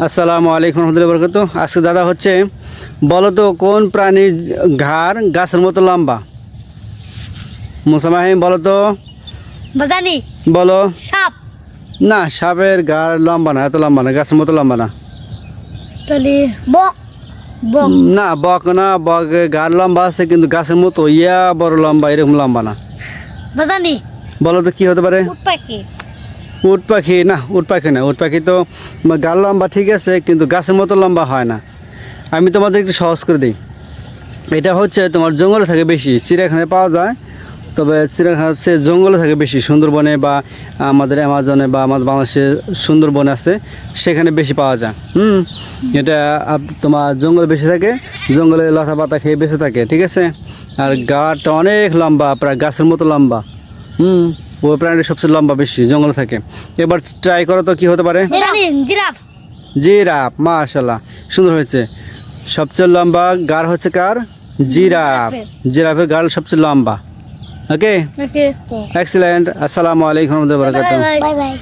আসসালামু আলাইকুম রহমতুল্লাহি ওয়া বারাকাতুহু। আজকে দাদা হচ্ছে বলো তো কোন প্রাণীর ঘাড় গাছের মতো লম্বা? মুসামাহিম বলো তো। বাজানি বলো। সাপ। না, সাপের ঘাড় লম্বা না, এত লম্বা না, গাছের মতো লম্বা না। তাহলে বক। বক না, বক না, বকের ঘাড় লম্বা আছে কিন্তু গাছের মতো বড় লম্বা, এরকম লম্বা না। বাজানি বলো তো কি হতে পারে? উট পাখি। উট পাখি না, উট পাখি না। উট পাখি তো ঘাড় লম্বা ঠিক আছে কিন্তু গাছের মতো লম্বা হয় না। আমি তোমাদের একটু সহজ করে দিই। এটা হচ্ছে তোমার জঙ্গলে থাকে বেশি, চিড়িয়াখানায় পাওয়া যায়, তবে চিড়িয়াখানা হচ্ছে জঙ্গলে থাকে বেশি, সুন্দরবনে বা আমাদের অ্যামাজনে বা আমাদের বাংলাদেশে সুন্দরবন আছে, সেখানে বেশি পাওয়া যায়। এটা তোমার জঙ্গলে বেশি থাকে, জঙ্গলে লতা পাতা খেয়ে বেঁচে থাকে, ঠিক আছে। আর গাটা অনেক লম্বা, প্রায় গাছের মতো লম্বা। ওই প্রাণীটা সবচেয়ে লম্বা বেশি, জঙ্গলে থাকে। এবার ট্রাই করো তো কি হতে পারে? বাজানি জিরাফ। জিরাফ, মাশাআল্লাহ, সুন্দর হয়েছে। সবচেয়ে লম্বা গাড় হচ্ছে কার? জিরাফ। জিরাফের গাড় সবচেয়ে লম্বা। ওকে, ওকে এক্সিলেন্ট। আসসালামু আলাইকুম ওয়া রাহমাতুল্লাহি ওয়া বারাকাতুহু। Bye bye.